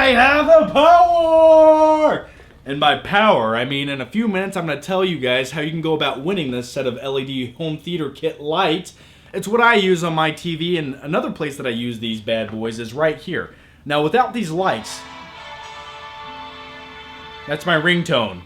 I have the power! And by power, I mean in a few minutes I'm going to tell you guys how you can go about winning this set of LED home theater kit lights. It's what I use on my TV, and another place that I use these bad boys is right here. Now without these lights, that's my ringtone.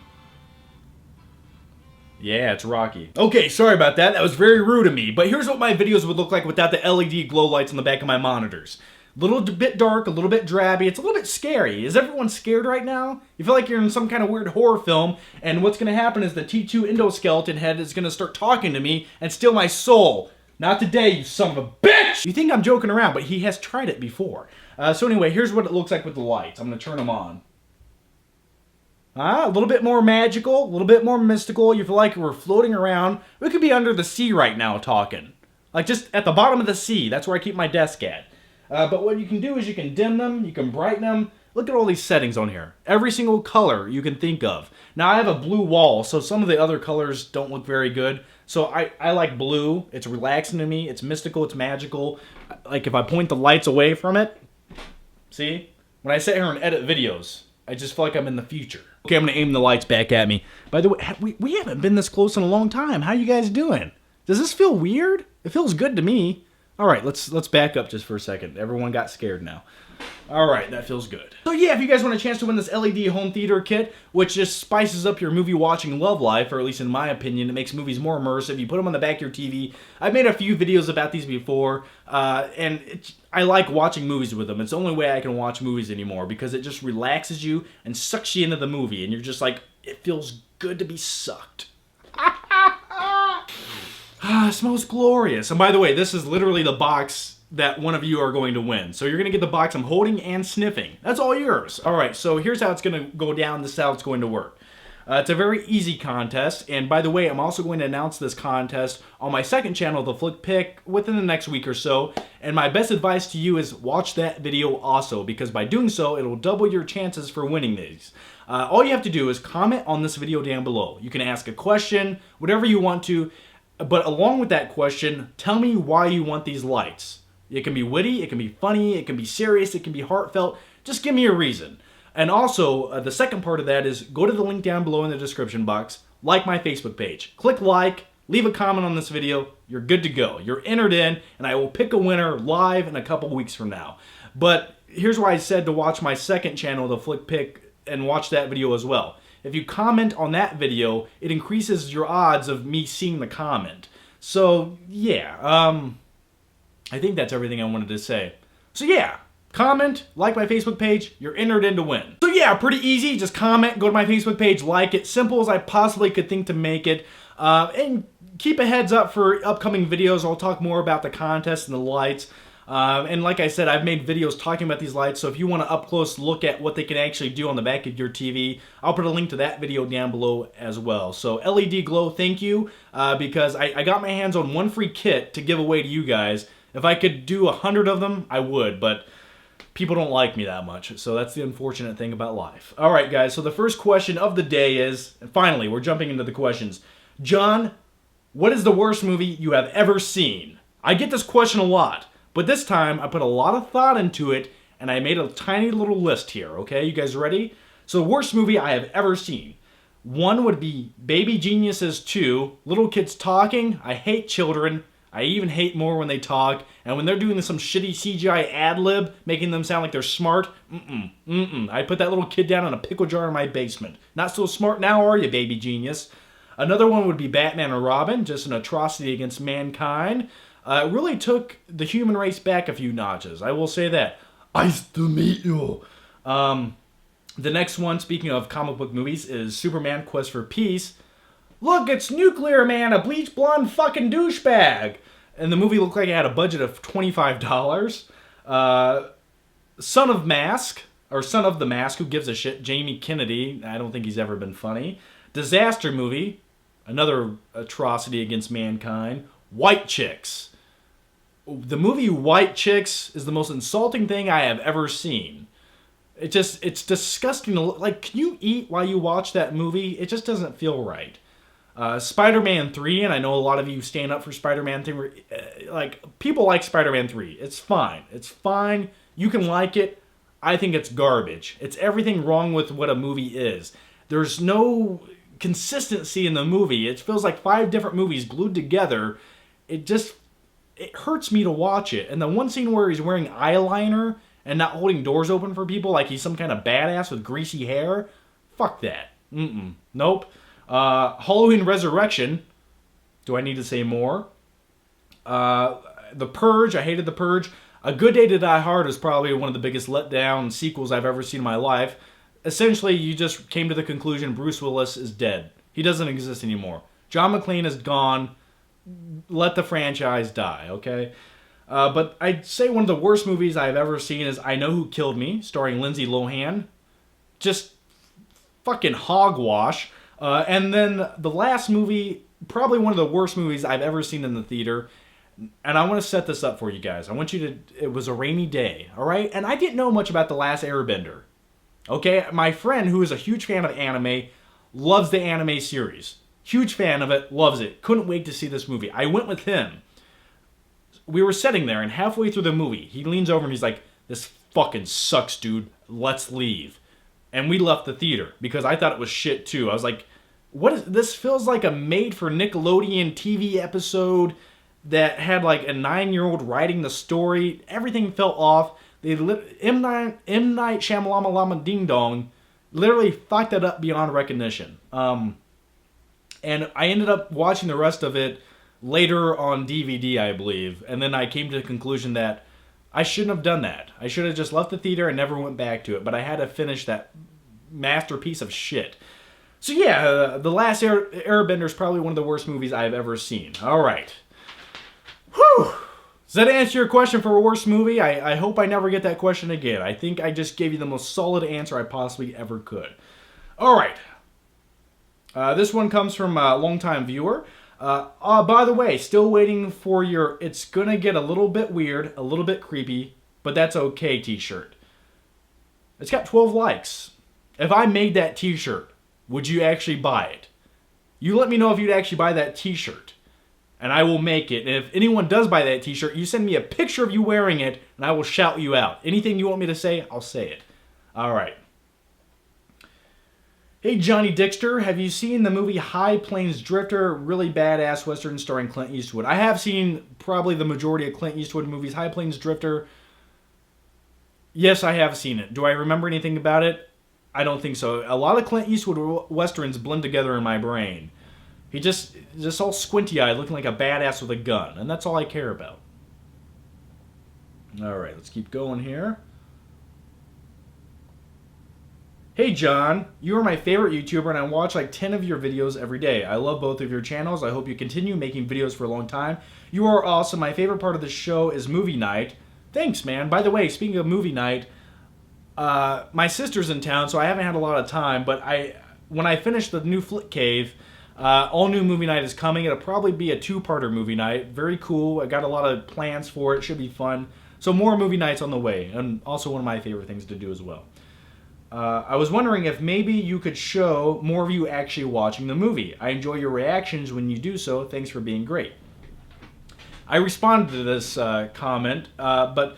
Yeah, it's Rocky. Okay, sorry about that. That was very rude of me. But here's what my videos would look like without the LED glow lights on the back of my monitors. A little bit dark, a little bit drabby. It's a little bit scary. Is everyone scared right now? You feel like you're in some kind of weird horror film, and what's going to happen is the T2 endoskeleton head is going to start talking to me and steal my soul. Not today, you son of a bitch! You think I'm joking around, but he has tried it before. So anyway, here's what it looks like with the lights. I'm going to turn them on. A little bit more magical, a little bit more mystical. You feel like we're floating around. We could be under the sea right now talking. Like just at the bottom of the sea. That's where I keep my desk at. But what you can do is you can dim them, you can brighten them. Look at all these settings on here. Every single color you can think of. Now I have a blue wall, so some of the other colors don't look very good. So I like blue. It's relaxing to me. It's mystical. It's magical. Like if I point the lights away from it, see? When I sit here and edit videos, I just feel like I'm in the future. Okay, I'm going to aim the lights back at me. By the way, we haven't been this close in a long time. How you guys doing? Does this feel weird? It feels good to me. All right, let's back up just for a second. Everyone got scared now. All right, that feels good. So yeah, if you guys want a chance to win this LED home theater kit, which just spices up your movie watching love life, or at least in my opinion, it makes movies more immersive. You put them on the back of your TV. I've made a few videos about these before, and I like watching movies with them. It's the only way I can watch movies anymore, because it just relaxes you and sucks you into the movie, and you're just like, it feels good to be sucked. It smells glorious. And by the way, this is literally the box that one of you are going to win. So you're going to get the box I'm holding and sniffing. That's all yours. All right, so here's how it's going to go down. This is how it's going to work. It's a very easy contest. And by the way, I'm also going to announce this contest on my second channel, The Flick Pick, within the next week or so. And my best advice to you is watch that video also, because by doing so, it'll double your chances for winning these. All you have to do is comment on this video down below. You can ask a question, whatever you want to. But along with that question, tell me why you want these lights. It can be witty, it can be funny, it can be serious, it can be heartfelt. Just give me a reason. And also, the second part of that is go to the link down below in the description box, like my Facebook page. Click like, leave a comment on this video, you're good to go. You're entered in, and I will pick a winner live in a couple weeks from now. But here's why I said to watch my second channel, The Flick Pick, and watch that video as well. If you comment on that video, it increases your odds of me seeing the comment. So, yeah, I think that's everything I wanted to say. So yeah, comment, like my Facebook page, you're entered in to win. So yeah, pretty easy, just comment, go to my Facebook page, like it, simple as I possibly could think to make it. And keep a heads up for upcoming videos. I'll talk more about the contest and the lights. And like I said, I've made videos talking about these lights, so if you want to up close look at what they can actually do on the back of your TV, I'll put a link to that video down below as well. So LED Glow, thank you, because I got my hands on one free kit to give away to you guys. If I could do 100 of them, I would, but people don't like me that much, so that's the unfortunate thing about life. All right, guys, so the first question of the day is, and finally, we're jumping into the questions. John, what is the worst movie you have ever seen? I get this question a lot, but this time I put a lot of thought into it, and I made a tiny little list here, okay? You guys ready? So the worst movie I have ever seen. One would be Baby Geniuses 2, Little Kids Talking. I hate children. I even hate more when they talk, and when they're doing some shitty CGI ad-lib, making them sound like they're smart, I put that little kid down in a pickle jar in my basement. Not so smart now, are you, baby genius? Another one would be Batman and Robin, just an atrocity against mankind. It really took the human race back a few notches, I will say that. Nice to meet you. The next one, speaking of comic book movies, is Superman Quest for Peace. Look, it's Nuclear Man, a bleach blonde fucking douchebag. And the movie looked like it had a budget of $25. Son of the Mask, who gives a shit? Jamie Kennedy, I don't think he's ever been funny. Disaster movie, another atrocity against mankind. White Chicks. The movie White Chicks is the most insulting thing I have ever seen. It's disgusting to look. Like, can you eat while you watch that movie? It just doesn't feel right. Spider-Man 3, and I know a lot of you stand up for Spider-Man 3. Like, people like Spider-Man 3. It's fine. It's fine. You can like it. I think it's garbage. It's everything wrong with what a movie is. There's no consistency in the movie. It feels like 5 different movies glued together. It hurts me to watch it. And the one scene where he's wearing eyeliner and not holding doors open for people like he's some kind of badass with greasy hair, fuck that. Nope. Halloween Resurrection. Do I need to say more? The Purge. I hated The Purge. A Good Day to Die Hard is probably one of the biggest letdown sequels I've ever seen in my life. Essentially, you just came to the conclusion Bruce Willis is dead. He doesn't exist anymore. John McClane is gone. Let the franchise die, okay? But I'd say one of the worst movies I've ever seen is I Know Who Killed Me, starring Lindsay Lohan. Just fucking hogwash. And then the last movie, probably one of the worst movies I've ever seen in the theater. And I want to set this up for you guys. I want you to... It was a rainy day, all right? And I didn't know much about The Last Airbender. Okay? My friend, who is a huge fan of anime, loves the anime series. Huge fan of it, loves it. Couldn't wait to see this movie. I went with him. We were sitting there, and halfway through the movie, he leans over and he's like, "This fucking sucks, dude. Let's leave." And we left the theater because I thought it was shit too. I was like, "What is this? Feels like a made-for-Nickelodeon TV episode that had like a 9-year-old writing the story. Everything felt off. M. Night Shyamalan Ding Dong literally fucked that up beyond recognition." And I ended up watching the rest of it later on DVD, I believe. And then I came to the conclusion that I shouldn't have done that. I should have just left the theater and never went back to it. But I had to finish that masterpiece of shit. So yeah, The Last Airbender is probably one of the worst movies I've ever seen. All right. Whew. Does that answer your question for a worst movie? I hope I never get that question again. I think I just gave you the most solid answer I possibly ever could. All right. This one comes from a longtime viewer. By the way, still waiting for your "It's gonna get a little bit weird, a little bit creepy, but that's okay" t-shirt. It's got 12 likes. If I made that t-shirt, would you actually buy it? You let me know if you'd actually buy that t-shirt, and I will make it. And if anyone does buy that t-shirt, you send me a picture of you wearing it, and I will shout you out. Anything you want me to say, I'll say it. All right. Hey, Johnny Dixter, have you seen the movie High Plains Drifter? Really badass Western starring Clint Eastwood. I have seen probably the majority of Clint Eastwood movies. High Plains Drifter, yes, I have seen it. Do I remember anything about it? I don't think so. A lot of Clint Eastwood Westerns blend together in my brain. He just all squinty-eyed, looking like a badass with a gun. And that's all I care about. All right, let's keep going here. Hey John, you are my favorite YouTuber and I watch like 10 of your videos every day. I love both of your channels. I hope you continue making videos for a long time. You are awesome. My favorite part of the show is movie night. Thanks, man. By the way, speaking of movie night, my sister's in town, so I haven't had a lot of time, but when I finish the new Flick Cave, all new movie night is coming. It'll probably be a 2-parter movie night. Very cool. I got a lot of plans for it. Should be fun. So more movie nights on the way, and also one of my favorite things to do as well. I was wondering if maybe you could show more of you actually watching the movie. I enjoy your reactions when you do so. Thanks for being great. I responded to this comment, but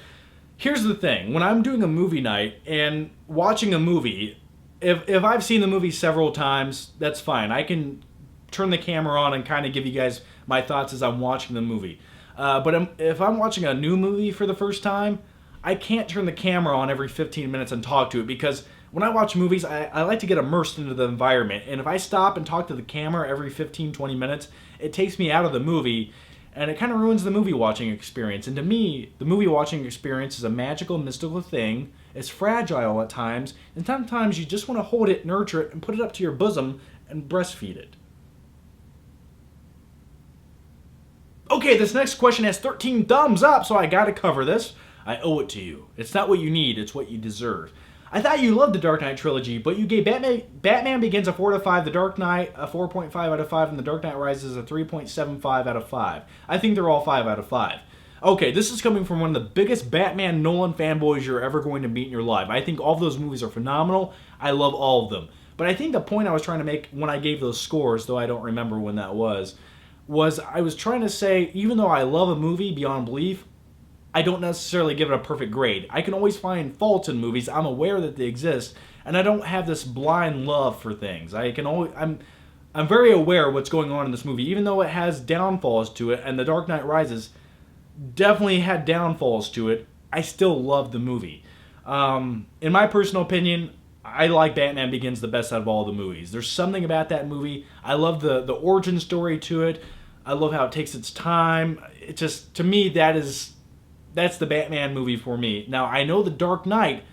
here's the thing. When I'm doing a movie night and watching a movie, if I've seen the movie several times, that's fine. I can turn the camera on and kind of give you guys my thoughts as I'm watching the movie. But if I'm watching a new movie for the first time, I can't turn the camera on every 15 minutes and talk to it because when I watch movies, I like to get immersed into the environment. And if I stop and talk to the camera every 15, 20 minutes, it takes me out of the movie and it kind of ruins the movie watching experience. And to me, the movie watching experience is a magical, mystical thing. It's fragile at times. And sometimes you just want to hold it, nurture it, and put it up to your bosom and breastfeed it. Okay, this next question has 13 thumbs up, so I gotta cover this. I owe it to you. It's not what you need, it's what you deserve. I thought you loved the Dark Knight trilogy, but you gave Batman Begins a 4 out of 5, The Dark Knight a 4.5 out of 5, and The Dark Knight Rises a 3.75 out of 5. I think they're all 5 out of 5. Okay, this is coming from one of the biggest Batman Nolan fanboys you're ever going to meet in your life. I think all of those movies are phenomenal. I love all of them. But I think the point I was trying to make when I gave those scores, though I don't remember when that was I was trying to say, even though I love a movie beyond belief, I don't necessarily give it a perfect grade. I can always find faults in movies. I'm aware that they exist, and I don't have this blind love for things. I'm very aware of what's going on in this movie, even though it has downfalls to it, and The Dark Knight Rises definitely had downfalls to it. I still love the movie. In my personal opinion, I like Batman Begins the best out of all the movies. There's something about that movie. I love the origin story to it. I love how it takes its time. It just, to me, that's the Batman movie for me. Now, I know The Dark Knight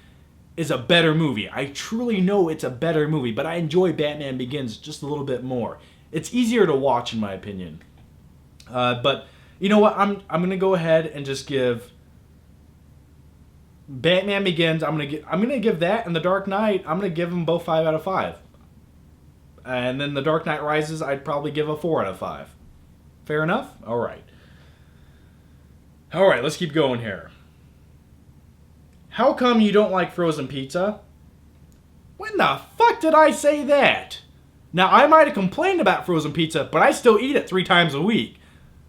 is a better movie. I truly know it's a better movie, but I enjoy Batman Begins just a little bit more. It's easier to watch, in my opinion. But you know what? I'm gonna go ahead and just give Batman Begins. I'm gonna give that and The Dark Knight. I'm gonna give them both 5 out of 5. And then The Dark Knight Rises, I'd probably give a 4 out of 5. Fair enough? All right. All right, let's keep going here. How come you don't like frozen pizza? When the fuck did I say that? Now, I might have complained about frozen pizza, but I still eat it 3 times a week.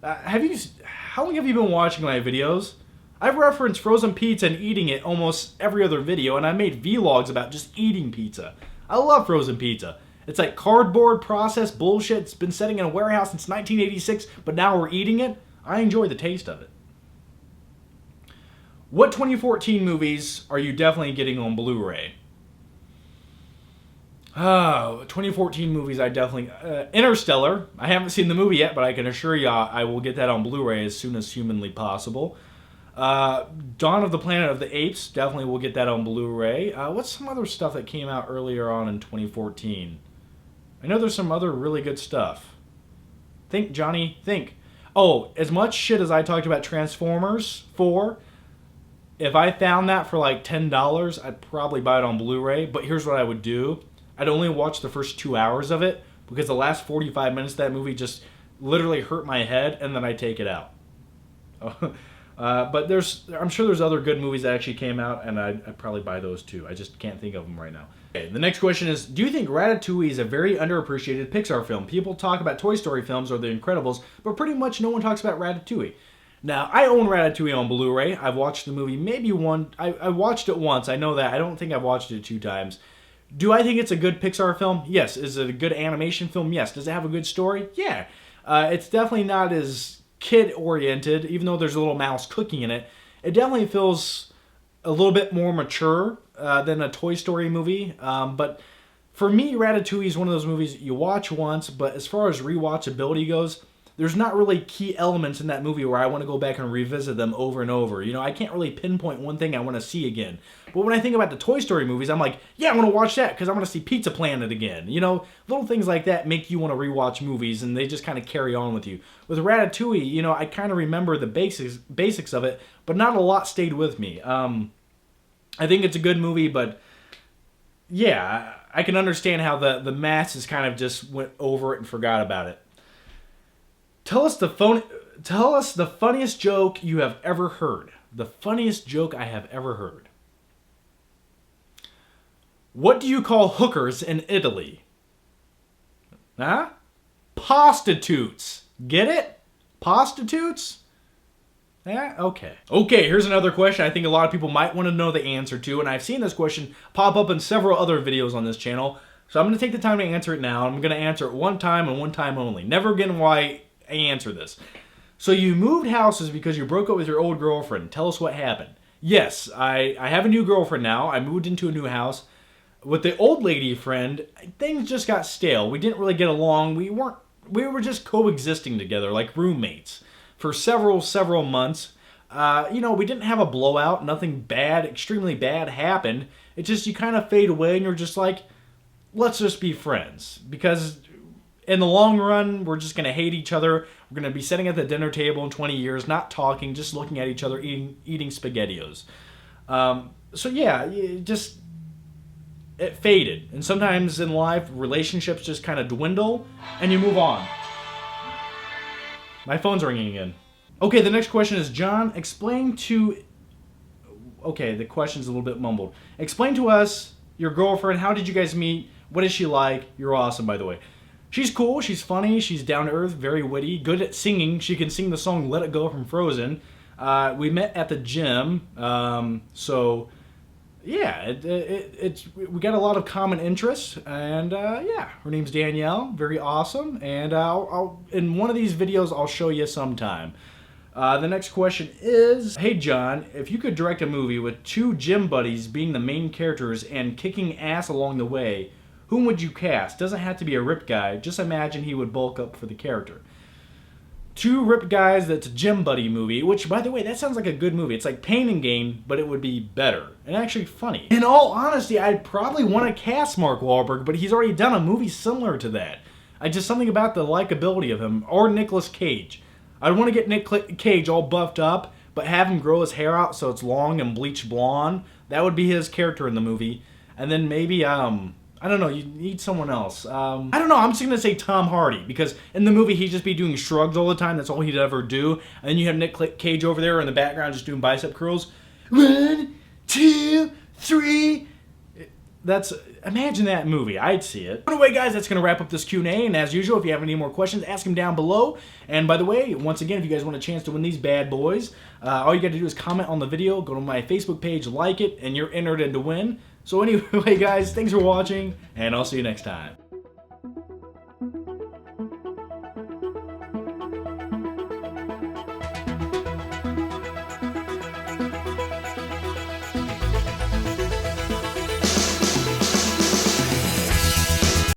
How long have you been watching my videos? I've referenced frozen pizza and eating it almost every other video, and I made vlogs about just eating pizza. I love frozen pizza. It's like cardboard processed bullshit. It's been sitting in a warehouse since 1986, but now we're eating it. I enjoy the taste of it. What 2014 movies are you definitely getting on Blu-ray? Oh, 2014 movies I definitely... Interstellar. I haven't seen the movie yet, but I can assure you I will get that on Blu-ray as soon as humanly possible. Dawn of the Planet of the Apes. Definitely will get that on Blu-ray. What's some other stuff that came out earlier on in 2014? I know there's some other really good stuff. Think, Johnny, think. Oh, as much shit as I talked about Transformers 4... If I found that for like $10, I'd probably buy it on Blu-ray. But here's what I would do. I'd only watch the first 2 hours of it because the last 45 minutes of that movie just literally hurt my head, and then I take it out. But I'm sure there's other good movies that actually came out, and I'd probably buy those too. I just can't think of them right now. Okay, the next question is, do you think Ratatouille is a very underappreciated Pixar film? People talk about Toy Story films or The Incredibles, but pretty much no one talks about Ratatouille. Now, I own Ratatouille on Blu-ray. I've watched the movie maybe I watched it once. I know that. I don't think I've watched it 2 times. Do I think it's a good Pixar film? Yes. Is it a good animation film? Yes. Does it have a good story? Yeah. It's definitely not as kid-oriented, even though there's a little mouse cooking in it. It definitely feels a little bit more mature than a Toy Story movie. But for me, Ratatouille is one of those movies you watch once, but as far as rewatchability goes, there's not really key elements in that movie where I want to go back and revisit them over and over. You know, I can't really pinpoint one thing I want to see again. But when I think about the Toy Story movies, I'm like, yeah, I want to watch that because I want to see Pizza Planet again. You know, little things like that make you want to rewatch movies, and they just kind of carry on with you. With Ratatouille, you know, I kind of remember the basics of it, but not a lot stayed with me. I think it's a good movie, but yeah, I can understand how the masses kind of just went over it and forgot about it. Tell us the funniest joke you have ever heard. The funniest joke I have ever heard. What do you call hookers in Italy? Huh? Prostitutes. Get it? Prostitutes? Yeah, okay. Okay, here's another question I think a lot of people might want to know the answer to, and I've seen this question pop up in several other videos on this channel, so I'm going to take the time to answer it now. I'm going to answer it one time and one time only. Never again why I answer this. So you moved houses because you broke up with your old girlfriend. Tell us what happened. Yes, I have a new girlfriend now. I moved into a new house. With the old lady friend, things just got stale. We didn't really get along. We were just coexisting together like roommates for several months. You know, we didn't have a blowout. Nothing bad, extremely bad happened. It's just you kind of fade away and you're just like, let's just be friends. Because in the long run, we're just going to hate each other. We're going to be sitting at the dinner table in 20 years, not talking, just looking at each other, eating SpaghettiOs. So yeah, it faded. And sometimes in life, relationships just kind of dwindle, and you move on. My phone's ringing again. Okay, the next question is, John, okay, the question's a little bit mumbled. Explain to us your girlfriend. How did you guys meet? What is she like? You're awesome, by the way. She's cool, she's funny, she's down to earth, very witty, good at singing. She can sing the song Let It Go from Frozen. We met at the gym, so yeah, we got a lot of common interests, and yeah, her name's Danielle, very awesome, and I'll in one of these videos I'll show you sometime. The next question is, hey John, if you could direct a movie with two gym buddies being the main characters and kicking ass along the way, whom would you cast? Doesn't have to be a ripped guy, just imagine he would bulk up for the character. Two ripped guys that's a gym buddy movie, which, by the way, that sounds like a good movie. It's like Pain and Gain, but it would be better and actually funny. In all honesty, I'd probably want to cast Mark Wahlberg, but he's already done a movie similar to that. Something about the likability of him, or Nicolas Cage. I'd want to get Nick Cage all buffed up, but have him grow his hair out so it's long and bleached blonde. That would be his character in the movie. And then maybe, I don't know, you need someone else. I don't know, I'm just going to say Tom Hardy, because in the movie he'd just be doing shrugs all the time, that's all he'd ever do. And then you have Nick Cage over there in the background just doing bicep curls. 1, 2, 3. Imagine that movie, I'd see it. Anyway guys, that's going to wrap up this Q&A, and as usual, if you have any more questions, ask them down below. And by the way, once again, if you guys want a chance to win these bad boys, all you got to do is comment on the video, go to my Facebook page, like it, and you're entered in to win. So anyway guys, thanks for watching, and I'll see you next time.